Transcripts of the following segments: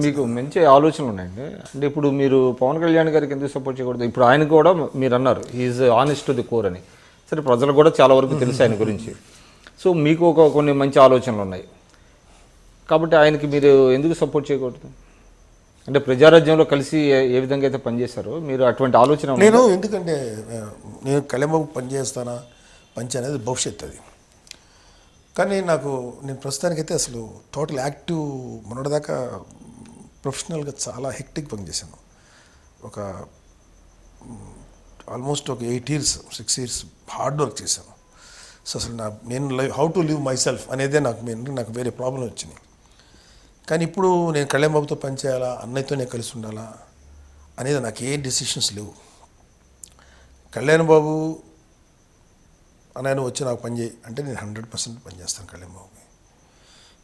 మీకు మంచి ఆలోచనలు ఉన్నాయండి. అంటే ఇప్పుడు మీరు పవన్ కళ్యాణ్ గారికి ఎందుకు సపోర్ట్ చేయకూడదు? ఇప్పుడు ఆయన కూడా మీరు అన్నారు is honest to the core అని. సరే, ప్రజలకు కూడా చాలా వరకు తెలుసు ఆయన గురించి. సో మీకు కొన్ని మంచి ఆలోచనలు ఉన్నాయి కాబట్టి ఆయనకి మీరు ఎందుకు సపోర్ట్ చేయకూడదు? అంటే ప్రజారాజ్యంలో కలిసి ఏ విధంగా అయితే పనిచేశారో మీరు అటువంటి ఆలోచన. నేను ఎందుకంటే నేను కళ్యాణ్ పనిచేస్తానా అనేది భవిష్యత్తు అది. కానీ నేను ప్రస్తుతానికైతే అసలు టోటల్ యాక్టివ్ మొన్నటిదాకా ప్రొఫెషనల్గా చాలా హెక్టిక్ పనిచేశాను. ఒక ఆల్మోస్ట్ ఒక 8 years 6 years హార్డ్ వర్క్ చేశాను. సో అసలు నేను how to live my self అనేదే నాకు వేరే ప్రాబ్లం వచ్చింది. కానీ ఇప్పుడు నేను కళ్యాణ్ బాబుతో పనిచేయాలా, అన్నయ్యతోనే కలిసి ఉండాలా అనేది నాకు ఏ డెసిషన్స్ లేవు. కళ్యాణ్ బాబు అన్నయ్య వచ్చి నాకు పని చేయి అంటే నేను 100% పనిచేస్తాను కళ్యాణ్ బాబుకి.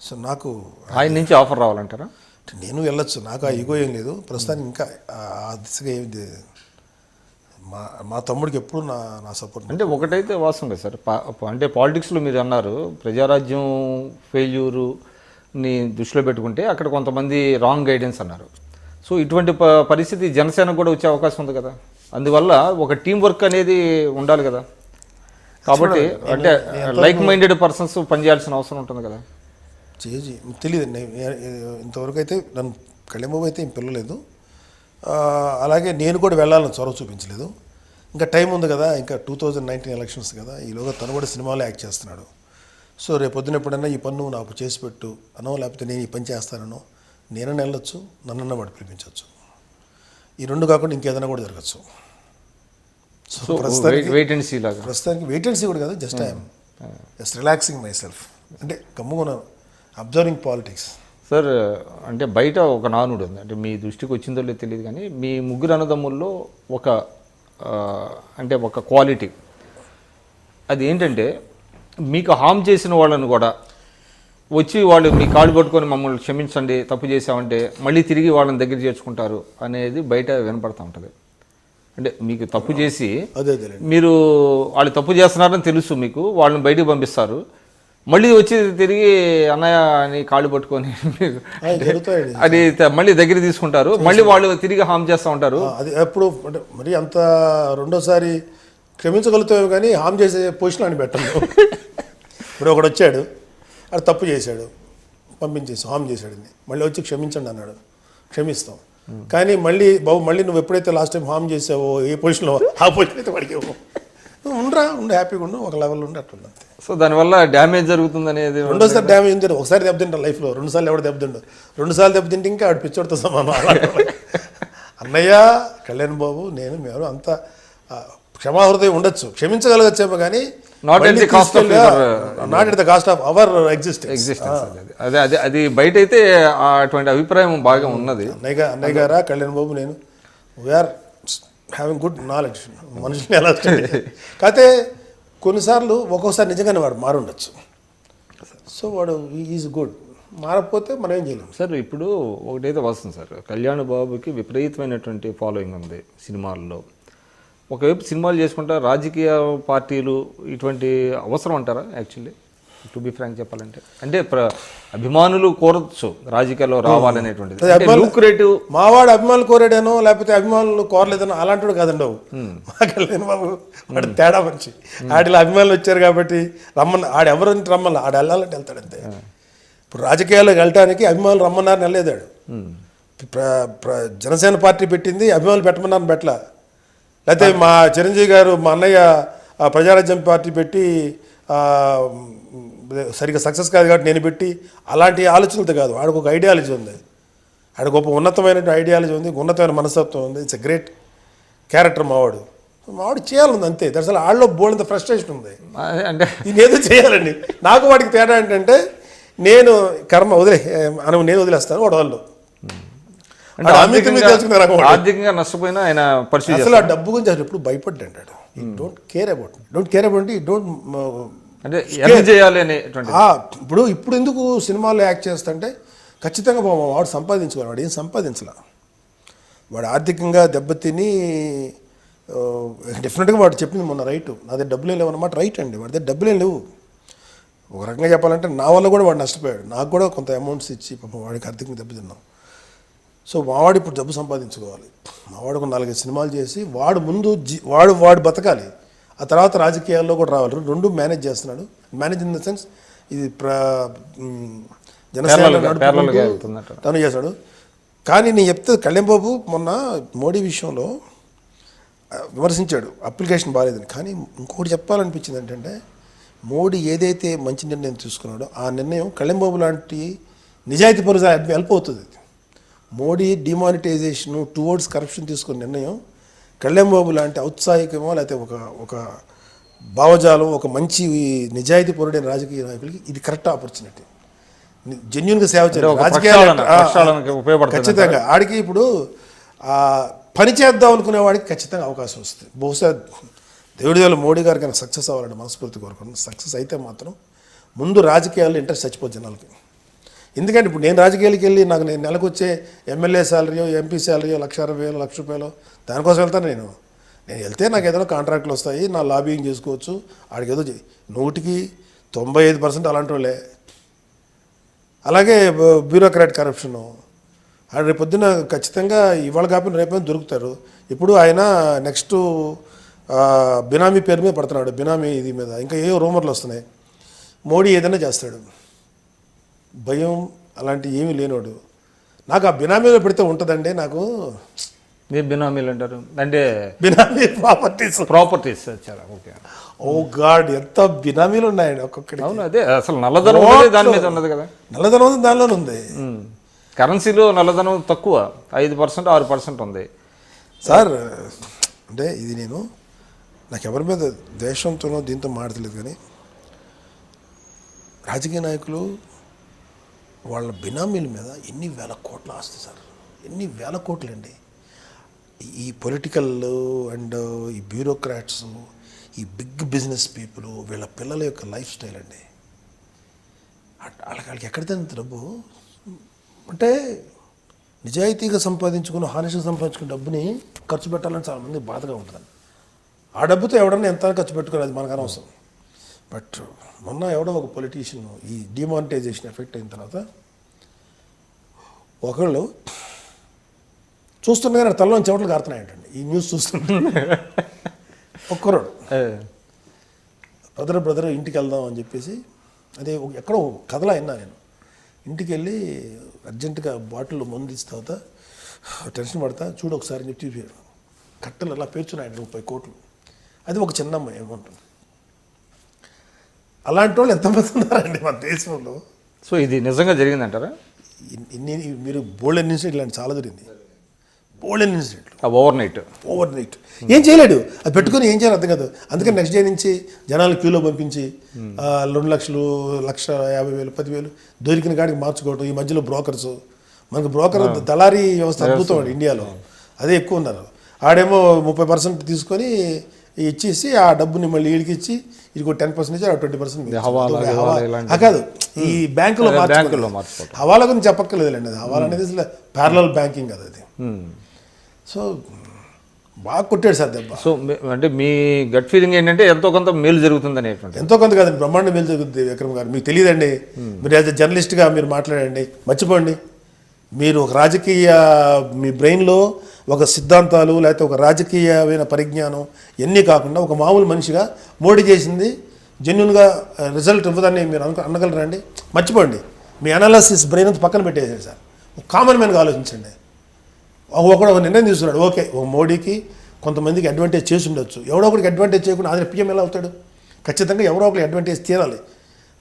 సో నాకు ఆయన నుంచి ఆఫర్ రావాలంటారా? నేను వెళ్ళొచ్చు, నాకు ఆ ఈగో ఏం లేదు ప్రస్తుతానికి. ఇంకా ఆ దిశగా ఏమి మా తమ్ముడికి ఎప్పుడు నా సపోర్ట్. అంటే ఒకటైతే వాస్తవం కదా సార్, అంటే పాలిటిక్స్లో మీరు అన్నారు ప్రజారాజ్యం ఫెయిల్యూరుని దృష్టిలో పెట్టుకుంటే అక్కడ కొంతమంది రాంగ్ గైడెన్స్ అన్నారు. సో ఇటువంటి పరిస్థితి జనసేనకు కూడా వచ్చే అవకాశం ఉంది కదా. అందువల్ల ఒక టీం వర్క్ అనేది ఉండాలి కదా. కాబట్టి అంటే లైక్ మైండెడ్ పర్సన్స్ పనిచేయాల్సిన అవసరం ఉంటుంది కదా. తెలియదు ఇంతవరకు అయితే నన్ను కళ్యాణ్ బాబు అయితే ఏం పిల్లలేదు. అలాగే నేను కూడా వెళ్ళాలని చొరవ చూపించలేదు. ఇంకా టైం ఉంది కదా, ఇంకా 2019 ఎలక్షన్స్ కదా, ఈలోగా తను కూడా సినిమాలో యాక్ట్ చేస్తున్నాడు. సో రేపు పొద్దున ఎప్పుడైనా ఈ పన్ను నాకు చేసి పెట్టు అనో, లేకపోతే నేను ఈ పని చేస్తానో నేనన్నా వెళ్ళొచ్చు, నన్నన్నా వాడు పిలిపించవచ్చు. ఈ రెండు కాకుండా ఇంకేదైనా కూడా జరగచ్చు. సో ప్రస్తుతానికి వెయిట్ అండ్ సీ కూడా కాదు, just I'm just relaxing my self. అంటే గమ్ముకున్నాను, అబ్జర్వింగ్ పాలిటిక్స్. సార్ అంటే బయట ఒక నానుడు ఉంది, అంటే మీ దృష్టికి వచ్చిందో లేదో తెలియదు కానీ మీ ముగ్గురు అన్నదమ్ముల్లో ఒక క్వాలిటీ అది ఏంటంటే మీకు హామ్ చేసిన వాళ్ళని కూడా వచ్చి వాళ్ళు మీ కాళ్ళు పట్టుకొని మమ్మల్ని క్షమించండి తప్పు చేసామంటే మళ్ళీ తిరిగి వాళ్ళని దగ్గర చేర్చుకుంటారు అనేది బయట వినపడుతూ ఉంటుంది. అంటే మీకు తప్పు చేసి మీరు వాళ్ళు తప్పు చేస్తున్నారని తెలుసు, మీకు వాళ్ళని బయటికి పంపిస్తారు, మళ్ళీ వచ్చి తిరిగి అన్నయ్య అని కాళ్ళు పట్టుకొని అది మళ్ళీ దగ్గర తీసుకుంటారు, మళ్ళీ వాళ్ళు తిరిగి హామ్ చేస్తూ ఉంటారు. అది ఎప్పుడు అంటే మరి అంత రెండోసారి క్షమించగలుగుతావు కానీ హామ్ చేసే పొజిషన్ అని పెట్టండి. ఇప్పుడు ఒకడు వచ్చాడు, అది తప్పు చేశాడు, పంపించేసి హామ్ చేశాడు, మళ్ళీ వచ్చి క్షమించండి అన్నాడు, క్షమిస్తాం. కానీ మళ్ళీ నువ్వు ఎప్పుడైతే లాస్ట్ టైం హామ్ చేసావో ఏ పొజిషన్లో ఆ పొజిషన్ అయితే వాడికి ఉండు హ్యాపీగా ఉండు, ఒక లెవెల్లో ఉండి అట్లా. సో దానివల్ల డ్యామేజ్ జరుగుతుంది అనేది. రెండోసారి డ్యామేజ్ ఉంది, ఒకసారి దెబ్బతింటాడు లైఫ్లో, 2 సార్లు ఎవడు దెబ్బతిండు, 2 సార్లు దెబ్బతింటే ఇంకా ఆడు పిచ్చోడితో సమానం. అన్నయ్య కళ్యాణ్ బాబు నేను మేము అంత క్షమాహృదయం ఉండొచ్చు, క్షమించగలగచ్చేమో కానీ not at the cost of our existence. అది బయట అయితే అటువంటి అభిప్రాయం బాగా ఉన్నది. అన్నయ్య గారా కళ్యాణ్ బాబు నేను వీఆర్ హ్యావింగ్ గుడ్ నాలెడ్జ్ మనుషులు ఎలా కాకపోతే కొన్నిసార్లు ఒక్కొక్కసారి నిజంగానే వాడు మారుండొచ్చు. సో వాడు ఈజ్ గుడ్, మారకపోతే మనం ఏం చేయలేము. సార్ ఇప్పుడు ఒకటైతే వస్తుంది సార్, కళ్యాణ్ బాబుకి విపరీతమైనటువంటి ఫాలోయింగ్ ఉంది సినిమాల్లో. ఒకవైపు సినిమాలు చేసుకుంటా రాజకీయ పార్టీలు ఇటువంటి అవసరం అంటారా? యాక్చువల్లీ టు బి ఫ్రాంక్ చెప్పాలంటే అంటే అభిమానులు కోరచ్చు రాజకీయాల్లో రావాలనేటువంటిది లూక్రేటివ్. మావాడు అభిమానులు కోరాడేనో లేకపోతే అభిమానులు కోరలేదనో అలాంటి కాదండి. మా కళ్యాణ్ బాబు వాడు తేడా మంచి, ఆడిలో అభిమానులు వచ్చారు కాబట్టి రమ్మన్న ఆడు ఎవరంటే రమ్మన్నా ఆడు వెళ్ళాలంటే వెళ్తాడంతే. ఇప్పుడు రాజకీయాల్లోకి వెళ్ళటానికి అభిమానులు రమ్మన్నారని వెళ్ళేదాడు. జనసేన పార్టీ పెట్టింది, అభిమానులు పెట్టమన్నారని పెట్టలా. లేకపోతే మా చిరంజీవి గారు మా అన్నయ్య ప్రజారాజ్యం పార్టీ పెట్టి సరిగ్గా సక్సెస్ కాదు కాబట్టి నేను పెట్టి అలాంటి ఆలోచనలతో కాదు. ఆడికి ఒక ఐడియాలజీ ఉంది, ఆడికి ఒక ఉన్నతమైన ఐడియాలజీ ఉంది, ఉన్నతమైన మనస్తత్వం ఉంది. ఇట్స్ ఎ గ్రేట్ క్యారెక్టర్ మావాడు చేయాలంది అంతే. దర్శనం ఆడలో బోల్డ్ ఫ్రస్ట్రేషన్ ఉంది, అంటే ఇది ఏదో చేయాలండి. నాకు వాడికి తేడా ఏంటంటే నేను కర్మ నేను వదిలేస్తాను వాడు వాళ్ళు ఆర్థికంగా నష్టపోయినా ఆయన పరిస్థితి. అసలు ఆ డబ్బు గురించి అసలు ఎప్పుడు భయపడ్డాడు. డోంట్ కేర్ అబౌట్ అంటే ఎంత చేయాలి అని. ఇప్పుడు ఎందుకు సినిమాల్లో యాక్ట్ చేస్తుంటే ఖచ్చితంగా వాడు సంపాదించుకోవాలి. వాడు ఏం సంపాదించాల, వాడు ఆర్థికంగా దెబ్బతిని డెఫినెట్గా వాడు చెప్పింది మొన్న రైట్, నా దగ్గర డబ్బులు ఏం లేవు అన్నమాట. రైట్ అండి, వాడి దగ్గర డబ్బులు ఏం లేవు. ఒక రకంగా చెప్పాలంటే నా వల్ల కూడా వాడు నష్టపోయాడు. నాకు కూడా కొంత అమౌంట్స్ ఇచ్చి పాపం వాడికి ఆర్థికంగా దెబ్బతిన్నాం. సో మావాడు ఇప్పుడు డబ్బు సంపాదించుకోవాలి, మావాడు ఒక 4-5 సినిమాలు చేసి వాడు ముందు వాడు బతకాలి, ఆ తర్వాత రాజకీయాల్లో కూడా రావాలి. రెండు మేనేజ్ చేస్తున్నాడు. మేనేజ్ ఇన్ ద సెన్స్ ఇది జనసేన parallel గా వెళ్తుందట. తను చేశాడు. కానీ నేను చెప్తే కళ్యాణ్ బాబు మొన్న మోడీ విషయంలో విమర్శించాడు, అప్లికేషన్ బాగాలేదని. కానీ ఇంకొకటి చెప్పాలనిపించింది ఏంటంటే, మోడీ ఏదైతే మంచి నిర్ణయం తీసుకున్నాడో ఆ నిర్ణయం కళ్యాణ్ బాబు లాంటి నిజాయితీ పరులు హెల్ప్ అవుతుంది. మోడీ డిమానిటైజేషన్ టువర్డ్స్ కరప్షన్ తీసుకున్న నిర్ణయం కళ్యాణ్ బాబు లాంటి ఔత్సాహికమో లేకపోతే ఒక భావజాలం, ఒక మంచి నిజాయితీ పరుడైన రాజకీయ నాయకులకి ఇది కరెక్ట్ ఆపర్చునిటీ. జెన్యున్గా సేవ చేయాలి, ప్రక్షాళనకి ఉపయోగపడుతుంది. ఖచ్చితంగా ఆడికి ఇప్పుడు పని చేద్దాం అనుకునే వాడికి ఖచ్చితంగా అవకాశం వస్తుంది. బహుశా దేవుడి వల్ల మోడీ గారికి కనుక సక్సెస్ అవ్వాలని మనస్ఫూర్తి కోరుకున్నాను. సక్సెస్ అయితే మాత్రం ముందు రాజకీయాల్లో ఇంట్రెస్ట్ చచ్చిపోతుంది జనాలకి. ఎందుకంటే ఇప్పుడు నేను రాజకీయాలకు వెళ్ళి నాకు నేను నెలకు వచ్చే ఎమ్మెల్యే శాలరీయో ఎంపీ శాలరీయో 1,60,000 1,00,000 రూపాయలు దానికోసం వెళ్తాను. నేను వెళ్తే నాకు ఏదైనా కాంట్రాక్ట్లు వస్తాయి, నా లాబింగ్ చేసుకోవచ్చు. ఆడికి ఏదో 100% అలాంటి వాళ్ళే. అలాగే బ్యూరోక్రాట్ కరప్షను రేపు పొద్దున ఖచ్చితంగా ఇవాళ కాకపోయినా రేపైనా దొరుకుతారు. ఇప్పుడు ఆయన నెక్స్ట్ బినామీ పేరు మీద పడుతున్నాడు, బినామీ ఇది మీద ఇంకా ఏవో రూమర్లు వస్తున్నాయి. మోడీ ఏదైనా చేస్తాడు, భయం అలాంటి ఏమీ లేనివాడు. నాకు ఆ బినామీలో పెడితే ఉంటుందండి. నాకు బినామీలు అంటారు అంటే బినామీ ప్రాపర్టీస్ చాలా ఓకే. ఓ గాడ్, ఎంత బినామీలు ఉన్నాయండి ఒక్కొక్కటి. అవును, అదే అసలు నల్లధనం దాని మీద ఉన్నది కదా. నల్లధనం దానిలోనే ఉంది. కరెన్సీలో నల్లధనం తక్కువ, 5% 6% ఉంది సార్. అంటే ఇది నాకు ఎవరి మీద ద్వేషంతోనో దీంతో మాడతలేదు, కానీ రాజకీయ నాయకులు వాళ్ళ బినామీల మీద ఎన్ని వేల కోట్ల ఆస్తి సార్, ఎన్ని వేల కోట్లు అండి. ఈ పొలిటికల్ అండ్ ఈ బ్యూరోక్రాట్స్, ఈ బిగ్ బిజినెస్ పీపుల్, వీళ్ళ పిల్లల యొక్క లైఫ్ స్టైల్ అండి. వాళ్ళకి ఎక్కడితే డబ్బు అంటే నిజాయితీగా సంపాదించుకుని హానెస్ట్గా సంపాదించుకున్న డబ్బుని ఖర్చు పెట్టాలని చాలామంది బాధగా ఉంటుంది. ఆ డబ్బుతో ఎవడన్నా ఎంత ఖర్చు పెట్టుకోలేదు, మనకు అనవసరం. బట్ మొన్న ఎవడో ఒక పొలిటీషియన్ ఈ డిమానిటైజేషన్ ఎఫెక్ట్ అయిన తర్వాత ఒకళ్ళు చూస్తుండగానే తలలో చెమటలు కారుతున్నాయంటండి. ఈ న్యూస్ చూస్తుంటే ఒక్కరోడు బ్రదర్ ఇంటికి వెళ్దాం అని చెప్పేసి, అదే ఎక్కడో కథలా అయినా నేను ఇంటికి వెళ్ళి అర్జెంటుగా బాటిల్లో మందు ఇచ్చిన తర్వాత టెన్షన్ పడతా, చూడు ఒకసారి అని చెప్పి కట్టలు అలా పేర్చున్నాయండి 30 కోట్లు. అది ఒక చిన్న అమ్మాయి ఏమంటుంది. అలాంటి వాళ్ళు ఎంతమంది ఉన్నారండి మన దేశంలో. సో ఇది నిజంగా జరిగిందంటారా? మీరు బోల్డెన్ ఇన్సిడెంట్ ఇలాంటి చాలా జరిగింది. బోల్డెన్ ఇన్సిడెంట్ ఓవర్ నైట్ ఏం చేయలేడు, అది పెట్టుకొని ఏం చేయాలి అర్థం కాదు. అందుకని నెక్స్ట్ డే నుంచి జనాలు క్యూలో పంపించి 2 లక్షలు, 1,50,000, 10,000 దొరికిన కాడికి మార్చుకోవడం. ఈ మధ్యలో బ్రోకర్స్, మనకు బ్రోకర్ దళారీ వ్యవస్థ అద్భుతం అండి ఇండియాలో, అదే ఎక్కువ ఉన్నారు. ఆడేమో 30% తీసుకొని ఇచ్చేసి ఆ డబ్బుని మళ్ళీ వీడికి ఇచ్చి ఇది 10% ఇచ్చి 20% కాదు. ఈ బ్యాంకులో హవాలా గురించి చెప్పక్కర్లేదులేండి. అది హవాలా అనేది అసలు ప్యారలల్ బ్యాంకింగ్ కదా అది. సో బాగా కొట్టాడు సార్ దెబ్బ. సో అంటే మీ గట్ ఫీలింగ్ ఏంటంటే ఎంతో కొంత మేలు జరుగుతుంది అనేటువంటి. ఎంతో కొంత కాదండి, బ్రహ్మాండ మేలు జరుగుతుంది. విక్రమ్ గారు మీకు తెలియదండి, మీరు యాజ్ ఎ జర్నలిస్ట్గా మీరు మాట్లాడండి, మర్చిపోండి. మీరు ఒక రాజకీయ మీ బ్రెయిన్లో ఒక సిద్ధాంతాలు లేకపోతే ఒక రాజకీయమైన పరిజ్ఞానం ఎన్ని కాకుండా ఒక మామూలు మనిషిగా మోడీ చేసింది జెన్యున్గా రిజల్ట్ ఇవ్వదని మీరు అనగలరండి. మర్చిపోండి, మీ అనాలిసిస్ బ్రెయిన్ అంతా పక్కన పెట్టేసారు సార్. ఒక కామన్ మ్యాన్గా ఆలోచించండి. ఒకడు ఒక నిర్ణయం తీసుకున్నాడు, ఓకే ఒక మోడీకి కొంతమందికి అడ్వాంటేజ్ చేసి ఉండొచ్చు, ఎవడో ఒకరికి అడ్వాంటేజ్ చేయకుండా ఆయన పిఎం ఎలా అవుతాడు? ఖచ్చితంగా ఎవరో ఒకరికి అడ్వాంటేజ్ తీరాలి.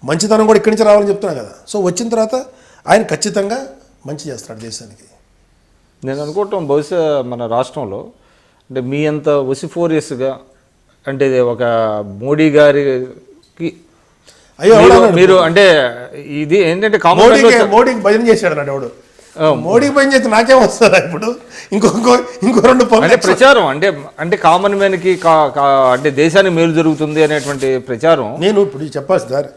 మంచితనం కూడా ఇక్కడి నుంచి రావాలని చెప్తున్నా కదా. సో వచ్చిన తర్వాత ఆయన ఖచ్చితంగా మంచి చేస్తాడు దేశానికి. నేను అనుకోవటం బహుశా మన రాష్ట్రంలో అంటే మీ అంత వసిఫోరియస్గా అంటే ఒక మోడీ గారికి అయ్యో మీరు అంటే ఇది ఏంటంటే మోడీకి భజన చేశాడు అన్నాడు ఎవడు. మోడీకి భజన చేస్తే నాకేం వస్తుందా ఇప్పుడు? ఇంకో 2 అంటే ప్రచారం అంటే కామన్ మ్యాన్కి అంటే దేశానికి మేలు జరుగుతుంది అనేటువంటి ప్రచారం. నేను ఇప్పుడు చెప్పాలి సార్,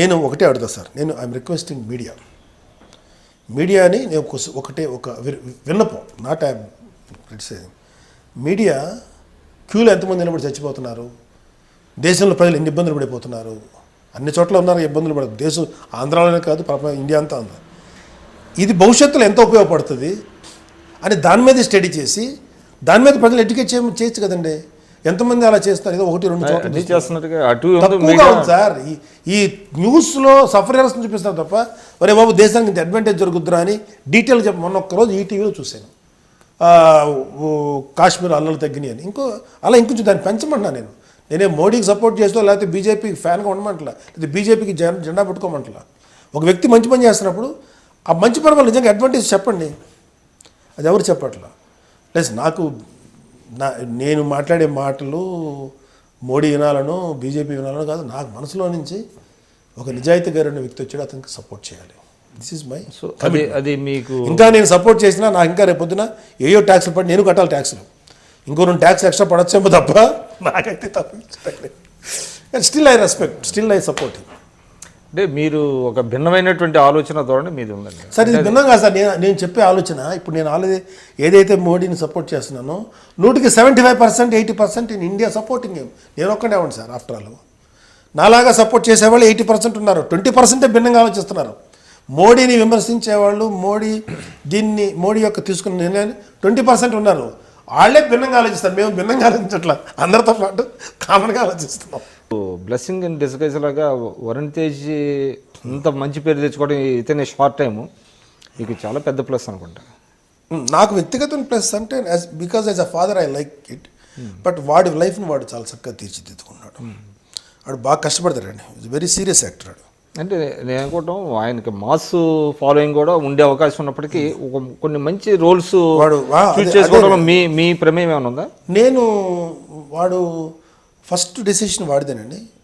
నేను ఒకటే అడుగుతా సార్. ఐఎమ్ రిక్వెస్టింగ్ మీడియాని నేను ఒక విన్నపం, నాట్ ఐఎమ్ క్రిటిసైజింగ్. మీడియా క్యూలో ఎంతమంది నిలబడి చచ్చిపోతున్నారు, దేశంలో ప్రజలు ఎన్ని ఇబ్బందులు పడిపోతున్నారు, అన్ని చోట్ల ఉన్నారు ఇబ్బందులు పడదు. దేశం ఆంధ్రాలోనే కాదు, ఇండియా అంతా ఉంది. ఇది భవిష్యత్తులో ఎంత ఉపయోగపడుతుంది, అని దాని మీద స్టడీ చేసి దాని మీద ప్రజలు ఎడ్యుకేట్ చేయొచ్చు కదండి. ఎంతమంది అలా చేస్తారు? ఏదో 1-2 చోట్ల అన్ని చేస్తున్నట్టుగా అటు తక్కువగా ఉంది సార్. ఈ న్యూస్లో సఫరర్స్ చూపిస్తారు తప్ప ఒరే బాబు దేశానికి ఇంత అడ్వాంటేజ్ జరుగుద్దురా అని డీటెయిల్ చెప్పి మొన్న ఒక్కరోజు ఈటీవీలో చూశాను. కాశ్మీర్ అల్లలు తగ్గినాయి అని. ఇంకొంచెం దాన్ని పెంచమంటున్నా నేనే మోడీకి సపోర్ట్ చేస్తూ లేకపోతే బీజేపీకి ఫ్యాన్గా ఉండమంటలా, లేదా బీజేపీకి జెండా పెట్టుకోమంటలా. ఒక వ్యక్తి మంచి పని చేస్తున్నప్పుడు ఆ మంచి పని వల్ల నిజంగా అడ్వాంటేజ్ చెప్పండి. అది ఎవరు చెప్పట్లా. ప్లస్ నేను మాట్లాడే మాటలు మోడీ వినాలను బీజేపీ వినాలను కాదు, నాకు మనసులో నుంచి ఒక నిజాయితీగారైన వ్యక్తి వచ్చాడు, అతనికి సపోర్ట్ చేయాలి. This is my. సో అది మీకు ఇంకా నేను సపోర్ట్ చేసినా నాకు ఇంకా రేపు పొద్దున ఏయో ట్యాక్స్లు పడి నేను కట్టాలి ట్యాక్స్లు. ఇంకో 2 ట్యాక్స్ ఎక్స్ట్రా పడచ్చేమో తప్ప నాకైతే తప్పించలేదు. Still I respect, still I support. అంటే మీరు ఒక భిన్నమైనటువంటి ఆలోచన ధోరణి మీది ఉందండి. సార్ ఇది భిన్నంగా సార్ నేను చెప్పే ఆలోచన. ఇప్పుడు నేను ఆల్రెడీ ఏదైతే మోడీని సపోర్ట్ చేస్తున్నానో 100% 80% ఇన్ ఇండియా సపోర్టింగ్ ఏం. నేను ఒక్కడే ఉండి సార్. ఆఫ్టర్ ఆల్ నాలాగా సపోర్ట్ చేసేవాళ్ళు 80% ఉన్నారు. 20% భిన్నంగా ఆలోచిస్తున్నారు. మోడీని విమర్శించేవాళ్ళు, మోడీ యొక్క తీసుకున్న నిర్ణయాన్ని 20% ఉన్నారు. వాళ్ళే భిన్నంగా ఆలోచిస్తారు. మేము భిన్నంగా ఆలోచించట్లా, అందరితో పాటు కామన్గా ఆలోచిస్తున్నాం. బ్లెస్సింగ్ ఇన్ డిస్గైజ్ లాగా వరుణ్ తేజ్ ఇంత మంచి పేరు తెచ్చుకోవడం ఇతనే షార్ట్ టైము మీకు చాలా పెద్ద ప్లస్ అనుకుంటా. నాకు వ్యక్తిగత ప్లస్ అంటే because as a father I like it. But వాడి లైఫ్ని వాడు చాలా చక్కగా తీర్చిదిద్దుకున్నాడు. వాడు బాగా కష్టపడతాడండి. ఇట్స్ వెరీ సీరియస్ యాక్టర్ వాడు. అంటే నేను అనుకోవటం ఆయనకి మాస్ ఫాలోయింగ్ కూడా ఉండే అవకాశం ఉన్నప్పటికీ కొన్ని మంచి రోల్స్ చూస్ చేసుకోవడంలో మీ ప్రమేయం ఏమైనా ఉందా? వాడు ఫస్ట్ డెసిషన్ వాడిదేనండి.